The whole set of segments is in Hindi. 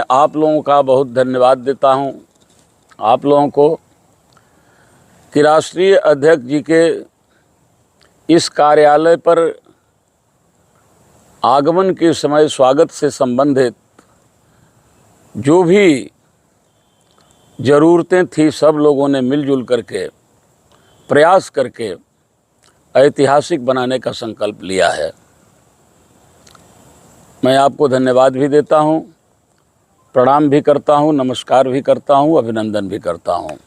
आप लोगों का बहुत धन्यवाद देता हूं, आप लोगों को, कि राष्ट्रीय अध्यक्ष जी के इस कार्यालय पर आगमन के समय स्वागत से संबंधित जो भी ज़रूरतें थी सब लोगों ने मिलजुल करके प्रयास करके ऐतिहासिक बनाने का संकल्प लिया है। मैं आपको धन्यवाद भी देता हूं, प्रणाम भी करता हूं, नमस्कार भी करता हूं, अभिनंदन भी करता हूं।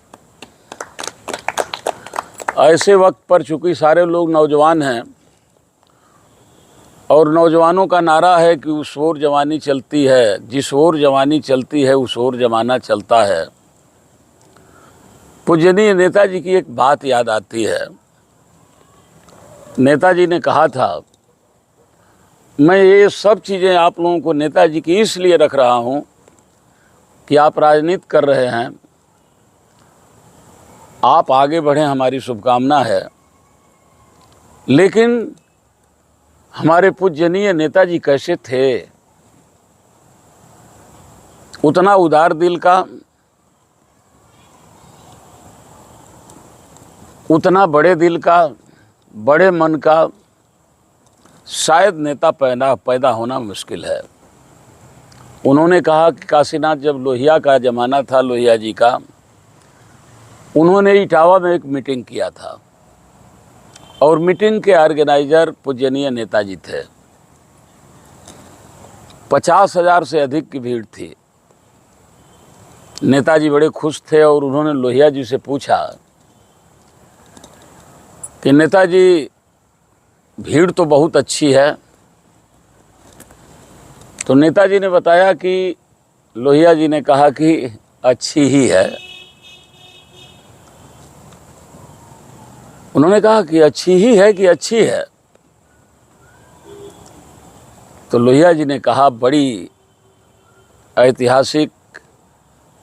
ऐसे वक्त पर चूँकि सारे लोग नौजवान हैं और नौजवानों का नारा है कि उस ओर जवानी चलती है, जिस ओर जवानी चलती है उस ओर जमाना चलता है। पूजनीय नेताजी की एक बात याद आती है। नेताजी ने कहा था, मैं ये सब चीज़ें आप लोगों को नेताजी की इसलिए रख रहा हूं कि आप राजनीति कर रहे हैं, आप आगे बढ़ें, हमारी शुभकामना है। लेकिन हमारे पूजनीय नेताजी कैसे थे? उतना उदार दिल का, उतना बड़े दिल का, बड़े मन का शायद नेता पैदा होना मुश्किल है। उन्होंने कहा कि काशीनाथ जब लोहिया का ज़माना था, लोहिया जी का, उन्होंने इटावा में एक मीटिंग किया था और मीटिंग के ऑर्गेनाइजर पूजनीय नेताजी थे। 50,000 से अधिक की भीड़ थी। नेताजी बड़े खुश थे और उन्होंने लोहिया जी से पूछा कि नेताजी भीड़ तो बहुत अच्छी है। तो नेताजी ने बताया कि लोहिया जी ने कहा कि अच्छी ही है। उन्होंने कहा कि अच्छी ही है कि अच्छी है। तो लोहिया जी ने कहा, बड़ी ऐतिहासिक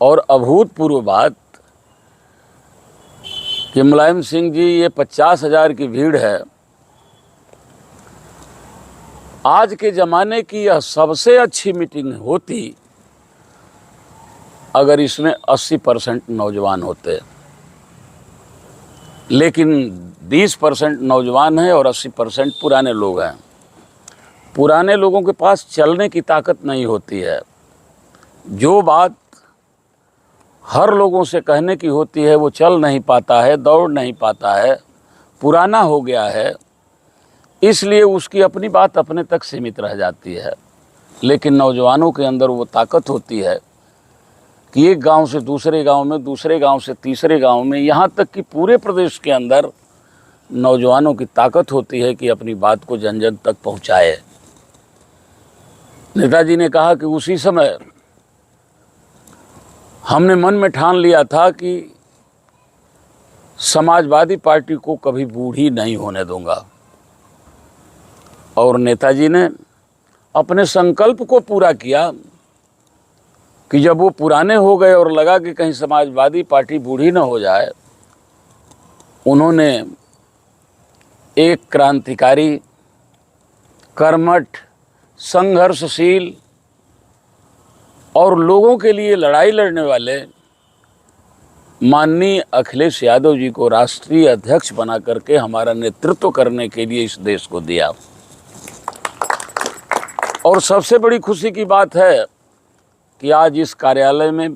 और अभूतपूर्व बात कि मुलायम सिंह जी, ये 50,000 की भीड़ है, आज के ज़माने की यह सबसे अच्छी मीटिंग होती अगर इसमें 80% नौजवान होते। लेकिन 20% नौजवान हैं और 80% पुराने लोग हैं। पुराने लोगों के पास चलने की ताकत नहीं होती है। जो बात हर लोगों से कहने की होती है वो चल नहीं पाता है, दौड़ नहीं पाता है, पुराना हो गया है, इसलिए उसकी अपनी बात अपने तक सीमित रह जाती है। लेकिन नौजवानों के अंदर वो ताकत होती है कि एक गांव से दूसरे गांव में, दूसरे गांव से तीसरे गांव में, यहाँ तक कि पूरे प्रदेश के अंदर नौजवानों की ताकत होती है कि अपनी बात को जन जन तक पहुँचाए। नेताजी ने कहा कि उसी समय हमने मन में ठान लिया था कि समाजवादी पार्टी को कभी बूढ़ी नहीं होने दूंगा। और नेताजी ने अपने संकल्प को पूरा किया कि जब वो पुराने हो गए और लगा कि कहीं समाजवादी पार्टी बूढ़ी न हो जाए, उन्होंने एक क्रांतिकारी, कर्मठ, संघर्षशील और लोगों के लिए लड़ाई लड़ने वाले माननीय अखिलेश यादव जी को राष्ट्रीय अध्यक्ष बना करके हमारा नेतृत्व करने के लिए इस देश को दिया। और सबसे बड़ी खुशी की बात है कि आज इस कार्यालय में,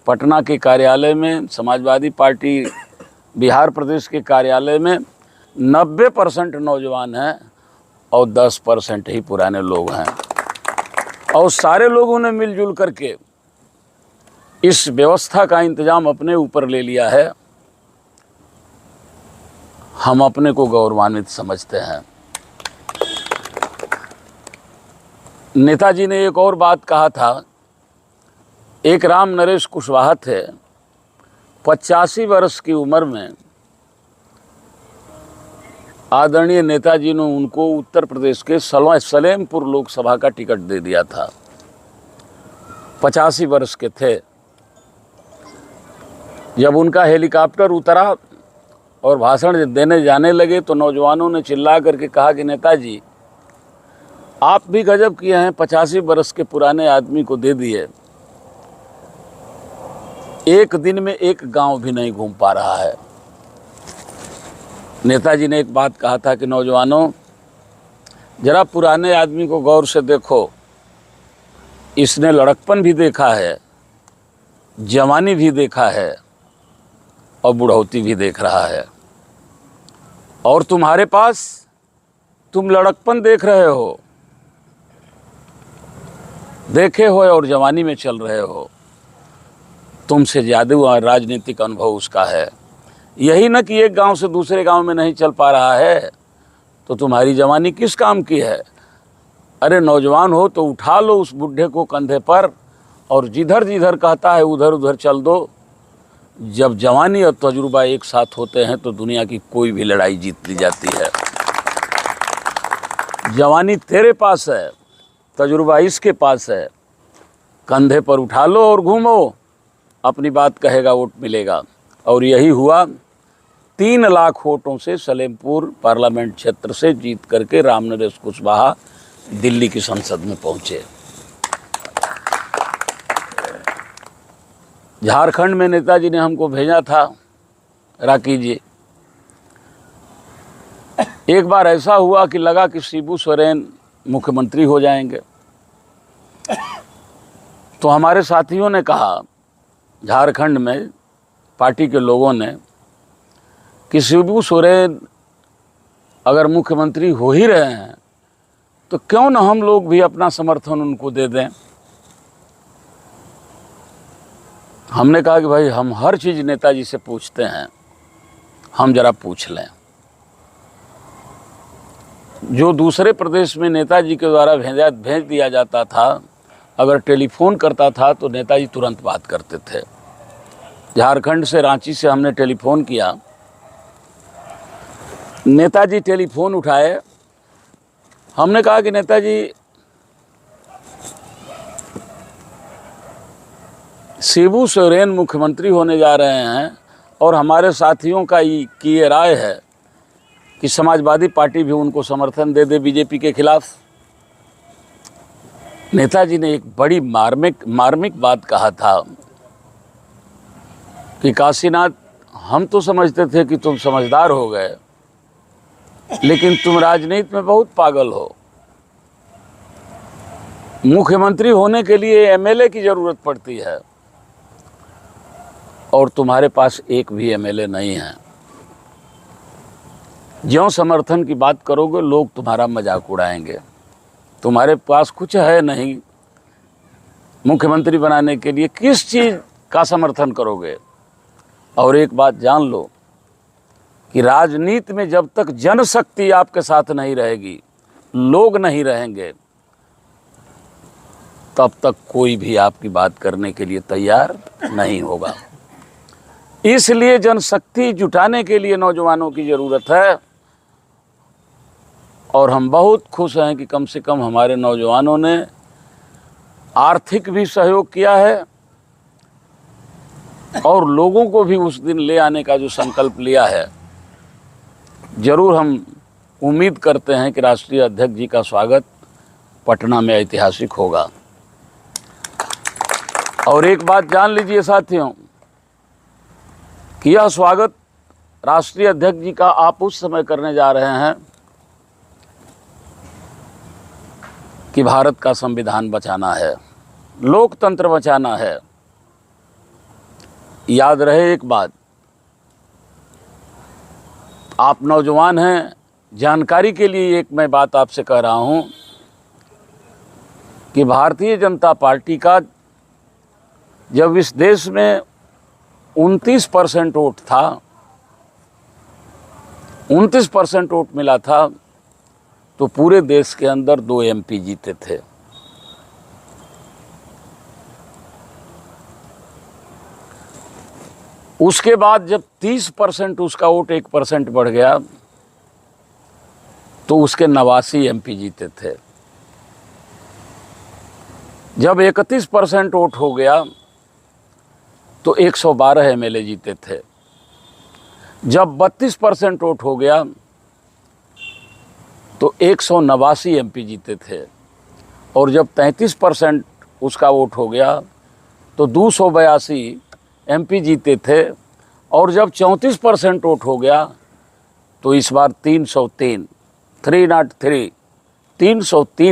पटना के कार्यालय में, समाजवादी पार्टी बिहार प्रदेश के कार्यालय में 90% नौजवान हैं और 10% ही पुराने लोग हैं। और सारे लोगों ने मिलजुल करके इस व्यवस्था का इंतजाम अपने ऊपर ले लिया है। हम अपने को गौरवान्वित समझते हैं। नेताजी ने एक और बात कहा था। एक राम नरेश कुशवाहा थे, 85 वर्ष की उम्र में आदरणीय नेताजी ने उनको उत्तर प्रदेश के सलेमपुर लोकसभा का टिकट दे दिया था। 85 वर्ष के थे। जब उनका हेलीकॉप्टर उतरा और भाषण देने जाने लगे तो नौजवानों ने चिल्ला करके कहा कि नेताजी, आप भी गजब किए हैं, 85 वर्ष के पुराने आदमी को दे दिए। एक दिन में एक गांव भी नहीं घूम पा रहा है। नेताजी ने एक बात कहा था कि नौजवानों, जरा पुराने आदमी को गौर से देखो, इसने लड़कपन भी देखा है, जवानी भी देखा है और बुढ़ौती भी देख रहा है। और तुम्हारे पास तुम लड़कपन देख रहे हो, देखे हो और जवानी में चल रहे हो, तुमसे ज़्यादा राजनीतिक अनुभव उसका है। यही न कि एक गांव से दूसरे गांव में नहीं चल पा रहा है, तो तुम्हारी जवानी किस काम की है? अरे नौजवान हो तो उठा लो उस बुढ़े को कंधे पर और जिधर जिधर कहता है उधर उधर चल दो। जब जवानी और तजुर्बा एक साथ होते हैं तो दुनिया की कोई भी लड़ाई जीत ली जाती है। जवानी तेरे पास है, तजुर्बा इसके पास है, कंधे पर उठा लो और घूमो, अपनी बात कहेगा वोट मिलेगा। और यही हुआ। 3 लाख वोटों से सलेमपुर पार्लियामेंट क्षेत्र से जीत करके रामनरेश कुशवाहा दिल्ली की संसद में पहुंचे। झारखंड में नेताजी ने हमको भेजा था, राकी जी। एक बार ऐसा हुआ कि लगा कि शिबू सोरेन मुख्यमंत्री हो जाएंगे, तो हमारे साथियों ने कहा, झारखंड में पार्टी के लोगों ने, कि शिबू सोरेन अगर मुख्यमंत्री हो ही रहे हैं तो क्यों न हम लोग भी अपना समर्थन उनको दे दें। हमने कहा कि भाई हम हर चीज़ नेताजी से पूछते हैं, हम जरा पूछ लें। जो दूसरे प्रदेश में नेताजी के द्वारा भेज दिया जाता था, अगर टेलीफोन करता था तो नेताजी तुरंत बात करते थे। झारखंड से, रांची से हमने टेलीफोन किया, नेताजी टेलीफोन उठाए। हमने कहा कि नेताजी, शिबू सोरेन मुख्यमंत्री होने जा रहे हैं और हमारे साथियों का ये राय है कि समाजवादी पार्टी भी उनको समर्थन दे दे बीजेपी के खिलाफ। नेताजी ने एक बड़ी मार्मिक बात कहा था कि काशीनाथ, हम तो समझते थे कि तुम समझदार हो गए, लेकिन तुम राजनीति में बहुत पागल हो। मुख्यमंत्री होने के लिए एमएलए की जरूरत पड़ती है और तुम्हारे पास एक भी एमएलए नहीं है। ज्यों समर्थन की बात करोगे लोग तुम्हारा मजाक उड़ाएंगे। तुम्हारे पास कुछ है नहीं मुख्यमंत्री बनाने के लिए, किस चीज़ का समर्थन करोगे? और एक बात जान लो कि राजनीति में जब तक जनशक्ति आपके साथ नहीं रहेगी, लोग नहीं रहेंगे, तब तक कोई भी आपकी बात करने के लिए तैयार नहीं होगा। इसलिए जनशक्ति जुटाने के लिए नौजवानों की ज़रूरत है। और हम बहुत खुश हैं कि कम से कम हमारे नौजवानों ने आर्थिक भी सहयोग किया है और लोगों को भी उस दिन ले आने का जो संकल्प लिया है, ज़रूर हम उम्मीद करते हैं कि राष्ट्रीय अध्यक्ष जी का स्वागत पटना में ऐतिहासिक होगा। और एक बात जान लीजिए साथियों कि यह स्वागत राष्ट्रीय अध्यक्ष जी का आप उस समय करने जा रहे हैं कि भारत का संविधान बचाना है, लोकतंत्र बचाना है। याद रहे एक बात, आप नौजवान हैं, जानकारी के लिए एक मैं बात आपसे कह रहा हूं कि भारतीय जनता पार्टी का जब इस देश में 29% वोट था, 29% वोट मिला था, तो पूरे देश के अंदर 2 एमपी जीते थे। उसके बाद जब 30% उसका वोट 1% बढ़ गया तो उसके 89 एमपी जीते थे। जब 31% वोट हो गया तो 112 एमएलए जीते थे। जब 32% वोट हो गया तो 189 एमपी जीते थे। और जब 33% उसका वोट हो गया तो 282 MP जीते थे, और जब 34% वोट हो गया तो इस बार 303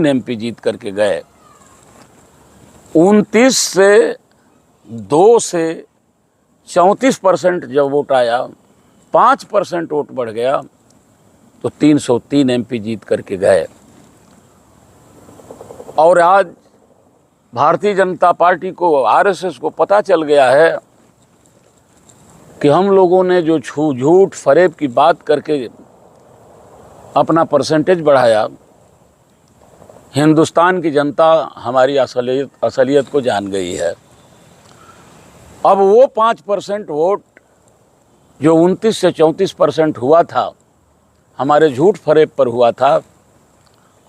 MP जीत करके गए। 29 से 2 से 34% जब वोट आया, 5% वोट बढ़ गया तो 303 MP जीत करके गए। और आज भारतीय जनता पार्टी को, RSS को पता चल गया है कि हम लोगों ने जो झूठ फरेब की बात करके अपना परसेंटेज बढ़ाया, हिंदुस्तान की जनता हमारी असलियत को जान गई है। अब वो 5% वोट जो 29 से 34% हुआ था, हमारे झूठ फरेब पर हुआ था,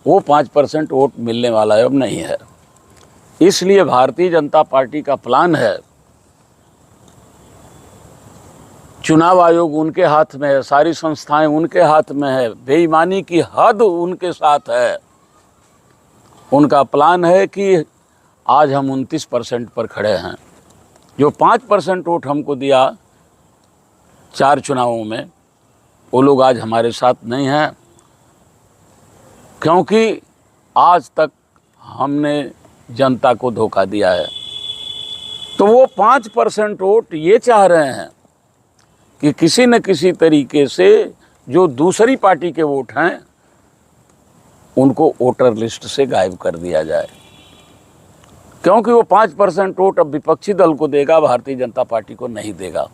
वो 5% वोट मिलने वाला अब नहीं है। इसलिए भारतीय जनता पार्टी का प्लान है, चुनाव आयोग उनके हाथ में है, सारी संस्थाएं उनके हाथ में है, बेईमानी की हद उनके साथ है। उनका प्लान है कि आज हम 29% पर खड़े हैं। जो 5% वोट हमको दिया 4 चुनावों में, वो लोग आज हमारे साथ नहीं हैं, क्योंकि आज तक हमने जनता को धोखा दिया है। तो वो 5% वोट ये चाह रहे हैं कि किसी न किसी तरीके से जो दूसरी पार्टी के वोट हैं उनको वोटर लिस्ट से गायब कर दिया जाए, क्योंकि वो 5% वोट अब विपक्षी दल को देगा, भारतीय जनता पार्टी को नहीं देगा।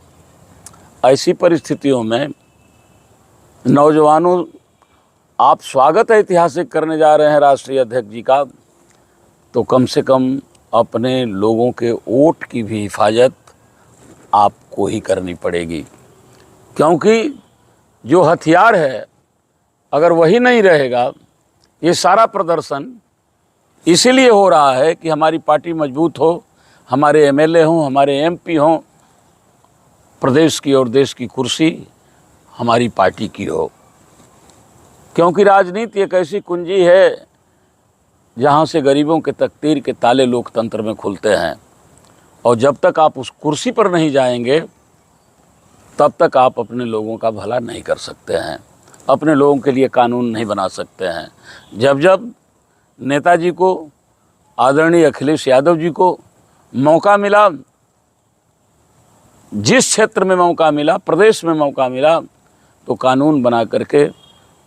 ऐसी परिस्थितियों में नौजवानों, आप स्वागत ऐतिहासिक करने जा रहे हैं राष्ट्रीय अध्यक्ष जी का, तो कम से कम अपने लोगों के वोट की भी हिफाजत आपको ही करनी पड़ेगी, क्योंकि जो हथियार है अगर वही नहीं रहेगा, ये सारा प्रदर्शन इसीलिए हो रहा है कि हमारी पार्टी मजबूत हो, हमारे MLA हों, हमारे MP हों, प्रदेश की और देश की कुर्सी हमारी पार्टी की हो। क्योंकि राजनीति एक ऐसी कुंजी है जहाँ से गरीबों के तकदीर के ताले लोकतंत्र में खुलते हैं, और जब तक आप उस कुर्सी पर नहीं जाएंगे तब तक आप अपने लोगों का भला नहीं कर सकते हैं, अपने लोगों के लिए कानून नहीं बना सकते हैं। जब जब नेताजी को, आदरणीय अखिलेश यादव जी को मौका मिला, जिस क्षेत्र में मौका मिला, प्रदेश में मौका मिला, तो कानून बना करके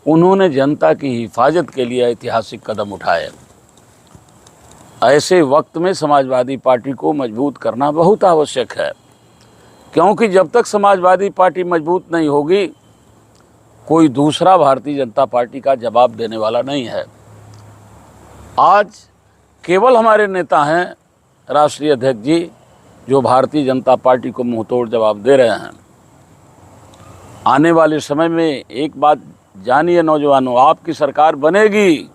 उन्होंने जनता की हिफाजत के लिए ऐतिहासिक कदम उठाए। ऐसे वक्त में समाजवादी पार्टी को मजबूत करना बहुत आवश्यक है, क्योंकि जब तक समाजवादी पार्टी मजबूत नहीं होगी, कोई दूसरा भारतीय जनता पार्टी का जवाब देने वाला नहीं है। आज केवल हमारे नेता हैं राष्ट्रीय अध्यक्ष जी जो भारतीय जनता पार्टी को मुंहतोड़ जवाब दे रहे हैं। आने वाले समय में एक बात जानिए नौजवानों, आपकी सरकार बनेगी,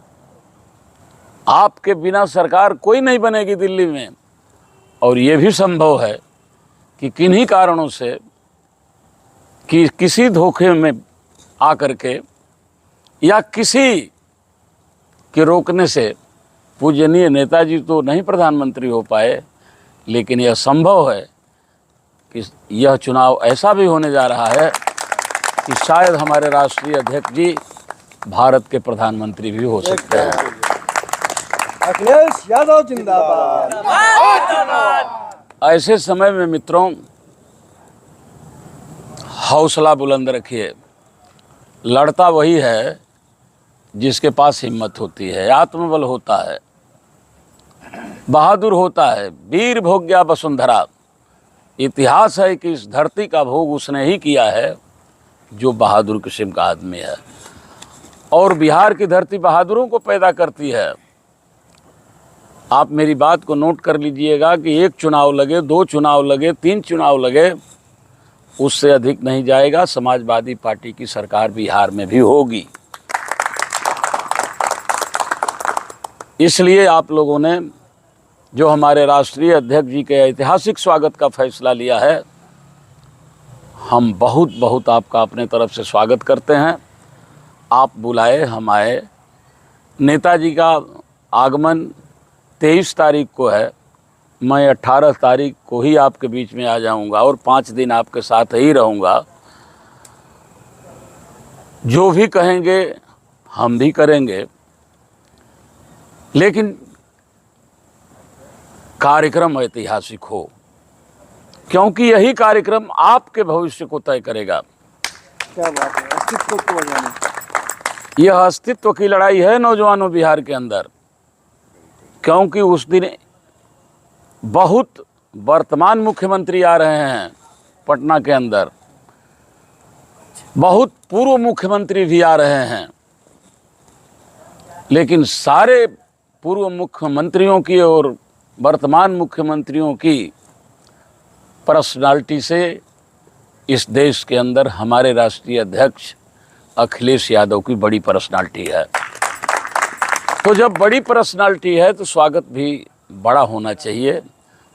आपके बिना सरकार कोई नहीं बनेगी दिल्ली में। और ये भी संभव है कि किन्हीं कारणों से, कि किसी धोखे में आकर के या किसी के रोकने से पूजनीय नेताजी तो नहीं प्रधानमंत्री हो पाए, लेकिन यह संभव है कि यह चुनाव ऐसा भी होने जा रहा है कि शायद हमारे राष्ट्रीय अध्यक्ष जी भारत के प्रधानमंत्री भी हो सकते हैं। अखिलेश यादव जिंदाबाद। ऐसे समय में मित्रों, हौसला बुलंद रखिए। लड़ता वही है जिसके पास हिम्मत होती है, आत्मबल होता है, बहादुर होता है। वीर भोग्या वसुंधरा, इतिहास है कि इस धरती का भोग उसने ही किया है जो बहादुर किस्म का आदमी है। और बिहार की धरती बहादुरों को पैदा करती है। आप मेरी बात को नोट कर लीजिएगा कि 1 चुनाव लगे, 2 चुनाव लगे, 3 चुनाव लगे, उससे अधिक नहीं जाएगा, समाजवादी पार्टी की सरकार बिहार में भी होगी। इसलिए आप लोगों ने जो हमारे राष्ट्रीय अध्यक्ष जी के ऐतिहासिक स्वागत का फैसला लिया है, हम बहुत बहुत आपका अपने तरफ से स्वागत करते हैं। आप बुलाए, हम आए। नेताजी का आगमन 23 तारीख को है। मैं 18 तारीख को ही आपके बीच में आ जाऊंगा और 5 दिन आपके साथ ही रहूंगा। जो भी कहेंगे हम भी करेंगे, लेकिन कार्यक्रम ऐतिहासिक हो, क्योंकि यही कार्यक्रम आपके भविष्य को तय करेगा। क्या बात है, अस्तित्व को बजाने। यह अस्तित्व की लड़ाई है नौजवानों बिहार के अंदर, क्योंकि उस दिन बहुत वर्तमान मुख्यमंत्री आ रहे हैं पटना के अंदर, बहुत पूर्व मुख्यमंत्री भी आ रहे हैं, लेकिन सारे पूर्व मुख्यमंत्रियों की और वर्तमान मुख्यमंत्रियों की पर्सनालिटी से इस देश के अंदर हमारे राष्ट्रीय अध्यक्ष अखिलेश यादव की बड़ी पर्सनालिटी है। तो जब बड़ी पर्सनालिटी है तो स्वागत भी बड़ा होना चाहिए।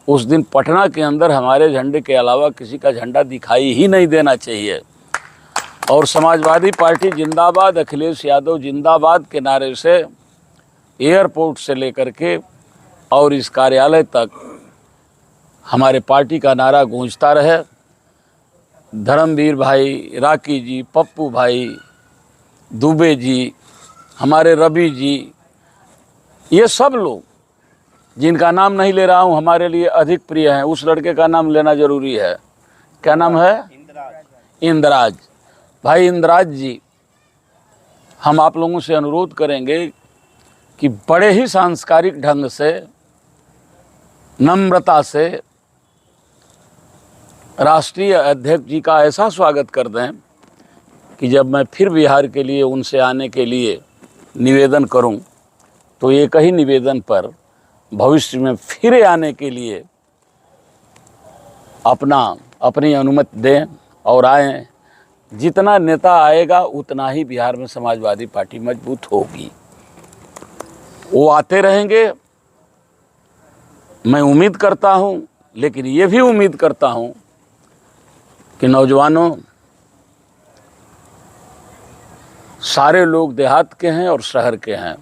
उस दिन पटना के अंदर हमारे झंडे के अलावा किसी का झंडा दिखाई ही नहीं देना चाहिए, और समाजवादी पार्टी जिंदाबाद, अखिलेश यादव जिंदाबाद के नारे से एयरपोर्ट से लेकर के और इस कार्यालय तक हमारे पार्टी का नारा गूंजता रहे। धर्मवीर भाई, राकी जी, पप्पू भाई, दुबे जी, हमारे रवि जी, ये सब लोग जिनका नाम नहीं ले रहा हूँ हमारे लिए अधिक प्रिय हैं। उस लड़के का नाम लेना जरूरी है, क्या नाम है? इंद्राज भाई। इंद्राज जी, हम आप लोगों से अनुरोध करेंगे कि बड़े ही सांस्कारिक ढंग से, नम्रता से राष्ट्रीय अध्यक्ष जी का ऐसा स्वागत कर दें कि जब मैं फिर बिहार के लिए उनसे आने के लिए निवेदन करूं तो एक ही निवेदन पर भविष्य में फिर आने के लिए अपनी अनुमति दें और आएँ। जितना नेता आएगा उतना ही बिहार में समाजवादी पार्टी मजबूत होगी। वो आते रहेंगे, मैं उम्मीद करता हूँ, लेकिन ये भी उम्मीद करता हूँ कि नौजवानों, सारे लोग देहात के हैं और शहर के हैं।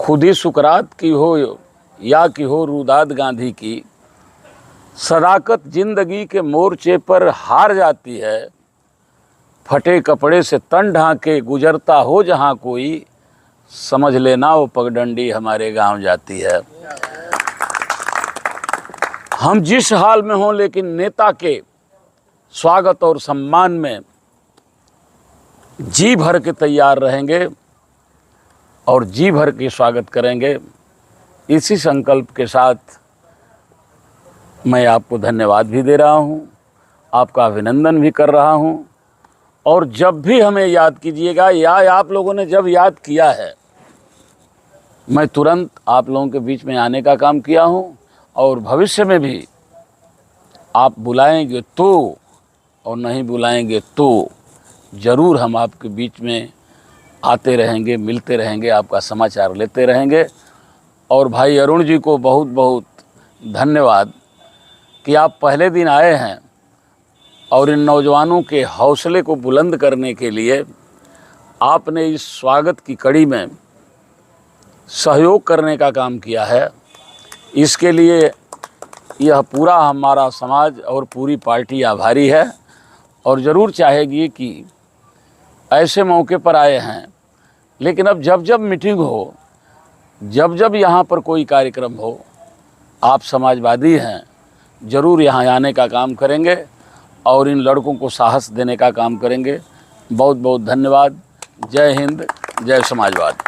खुद ही सुकरात की हो या कि हो रुदात गांधी की, सदाकत जिंदगी के मोर्चे पर हार जाती है। फटे कपड़े से तन ढांके गुजरता हो जहाँ कोई, समझ लेना वो पगडंडी हमारे गांव जाती है। हम जिस हाल में हों, लेकिन नेता के स्वागत और सम्मान में जी भर के तैयार रहेंगे और जी भर के स्वागत करेंगे। इसी संकल्प के साथ मैं आपको धन्यवाद भी दे रहा हूं, आपका अभिनंदन भी कर रहा हूं। और जब भी हमें याद कीजिएगा, या आप लोगों ने जब याद किया है, मैं तुरंत आप लोगों के बीच में आने का काम किया हूं, और भविष्य में भी आप बुलाएंगे तो और नहीं बुलाएंगे तो ज़रूर हम आपके बीच में आते रहेंगे, मिलते रहेंगे, आपका समाचार लेते रहेंगे। और भाई अरुण जी को बहुत बहुत धन्यवाद कि आप पहले दिन आए हैं और इन नौजवानों के हौसले को बुलंद करने के लिए आपने इस स्वागत की कड़ी में सहयोग करने का काम किया है। इसके लिए यह पूरा हमारा समाज और पूरी पार्टी आभारी है, और ज़रूर चाहेगी कि ऐसे मौके पर आए हैं, लेकिन अब जब जब मीटिंग हो, जब जब यहाँ पर कोई कार्यक्रम हो, आप समाजवादी हैं, ज़रूर यहाँ आने का काम करेंगे और इन लड़कों को साहस देने का काम करेंगे। बहुत बहुत धन्यवाद। जय हिंद, जय समाजवाद।